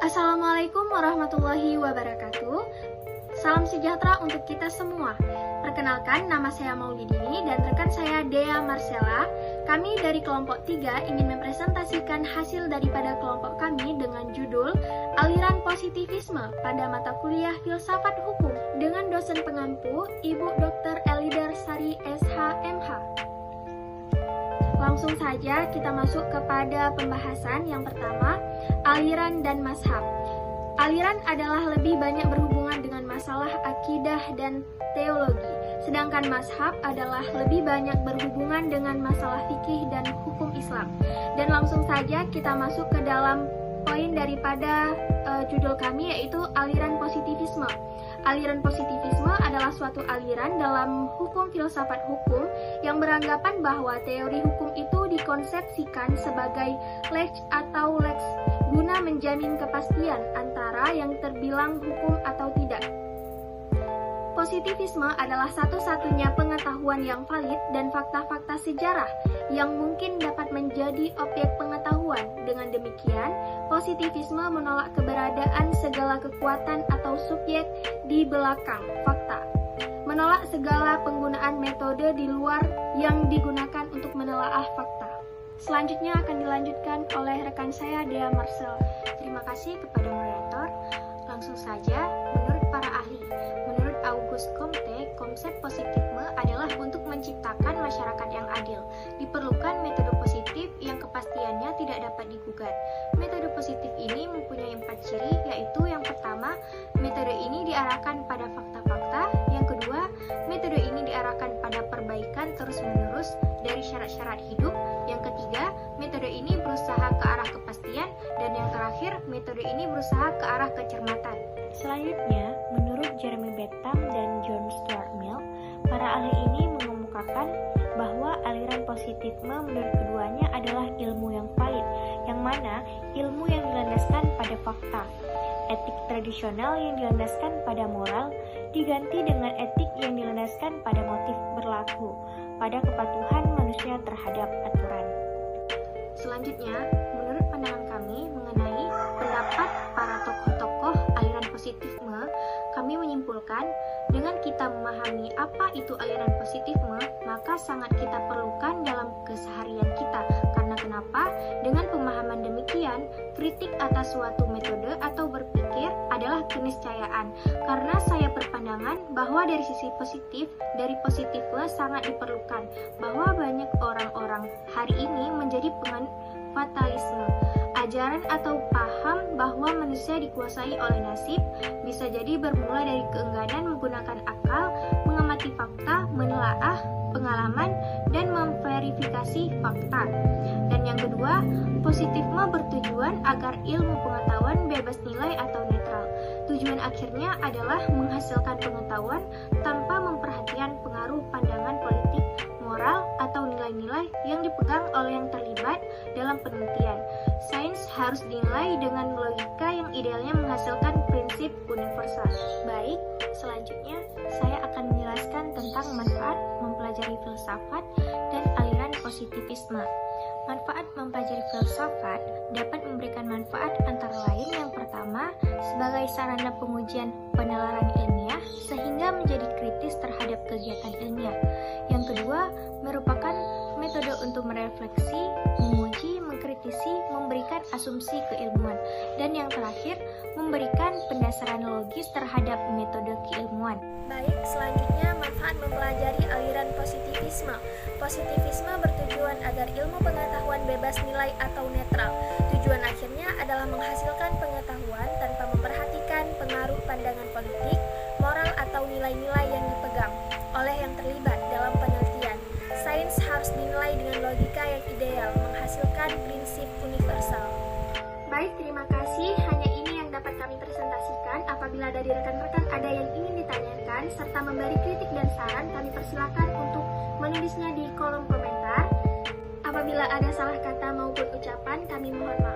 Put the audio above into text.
Assalamualaikum warahmatullahi wabarakatuh. Salam sejahtera untuk kita semua. Perkenalkan, nama saya Maulidini dan rekan saya Dea Marcella. Kami dari kelompok 3 ingin mempresentasikan hasil daripada kelompok kami dengan judul Aliran Positivisme pada mata kuliah Filsafat Hukum dengan dosen pengampu Ibu Dr. Elidar Sari SH.MH. Langsung saja kita masuk kepada pembahasan yang pertama, aliran dan mazhab. Aliran adalah lebih banyak berhubungan dengan masalah akidah dan teologi, sedangkan mazhab adalah lebih banyak berhubungan dengan masalah fikih dan hukum Islam. Dan langsung saja kita masuk ke dalam poin daripada judul kami, yaitu aliran positivisme. Aliran positivisme adalah suatu aliran dalam hukum filsafat hukum yang beranggapan bahwa teori hukum itu dikonsepsikan sebagai lex atau lex guna menjamin kepastian antara yang terbilang hukum atau tidak. Positivisme adalah satu-satunya pengetahuan yang valid dan fakta-fakta sejarah yang mungkin dapat menjadi objek pengetahuan. Dengan demikian, positivisme menolak keberadaan segala kekuatan atau subjek di belakang fakta, menolak segala penggunaan metode di luar yang digunakan untuk menelaah fakta. Selanjutnya akan dilanjutkan oleh rekan saya Dea Marcel. Terima kasih kepada moderator. Langsung saja, menurut para ahli, menurut Auguste Comte, konsep positivisme adalah untuk menciptakan masyarakat yang adil. Diperlukan metode positif yang kepastiannya tidak dapat digugat. Metode positif ini mempunyai 4 ciri, yaitu yang pertama, metode ini diarahkan pada fakta-fakta. Yang kedua, metode ini diarahkan pada perbaikan terus-menerus dari syarat-syarat hidup. Yang ketiga, metode ini berusaha ke arah kepastian. Dan yang terakhir, metode ini berusaha ke arah kecermatan. Selanjutnya, menurut Jeremy Bentham dan John Stuart Mill, para ahli ini mengemukakan bahwa aliran positivisme menurut keduanya adalah ilmu yang valid, yang mana ilmu yang dilandaskan pada fakta. Etik tradisional yang dilandaskan pada moral diganti dengan etik yang dilandaskan pada motif berlaku, pada kepatuhan manusia terhadap aturan. Selanjutnya, menurut pandangan kami mengenai pendapat para tokoh-tokoh aliran positivisme, kami menyimpulkan dengan kita memahami apa itu aliran positivisme, maka sangat kita perlukan dalam keseharian kita. Karena kenapa? Dengan pemahaman demikian, kritik atas suatu metode atau berpikir adalah keniscayaan. Karena saya berpandangan bahwa dari sisi positif, dari positifisme sangat diperlukan, bahwa banyak orang-orang hari ini menjadi penganut fatalisme, ajaran atau paham bahwa manusia dikuasai oleh nasib, bisa jadi bermula dari keengganan menggunakan akal, mengamati fakta, menelaah pengalaman, dan memverifikasi fakta. Dan yang kedua, positifisme bertujuan agar ilmu pengetahuan bebas nilai atau netral. Tujuan akhirnya adalah menghasilkan pengetahuan tanpa memperhatikan pengaruh pandangan politik, moral, atau nilai-nilai yang dipegang oleh yang terlibat dalam penelitian. Sains harus dinilai dengan logika yang idealnya menghasilkan prinsip universal. Baik, selanjutnya saya akan menjelaskan tentang manfaat mempelajari filsafat dan aliran positivisme. Manfaat mempelajari filsafat dapat memberikan manfaat antara lain yang pertama, sebagai sarana pengujian penalaran ilmiah sehingga menjadi kritis terhadap kegiatan ilmiah. Yang kedua, merupakan metode untuk merefleksi, menguji, mengkritisi, memberikan asumsi keilmuan. Dan yang terakhir, memberikan pendasaran logis terhadap metode keilmuan. Baik, selanjutnya manfaat mempelajari aliran positivisme. Positivisme bertujuan agar ilmu pengetahuan bebas nilai atau netral. Tujuan akhirnya adalah menghasilkan pengetahuan tanpa memperhatikan pengaruh pandangan politik, moral atau nilai-nilai yang dipegang oleh yang terlibat dalam penelitian. Sains harus dinilai dengan logika yang ideal, menghasilkan prinsip universal. Baik, terima kasih. Hanya ini yang dapat kami presentasikan. Apabila dari rekan-rekan ada yang ingin ditanyakan serta memberi kritik dan saran, kami persilakan untuk menulisnya di kolom komentar. Apabila ada salah kata maupun ucapan, kami mohon maaf.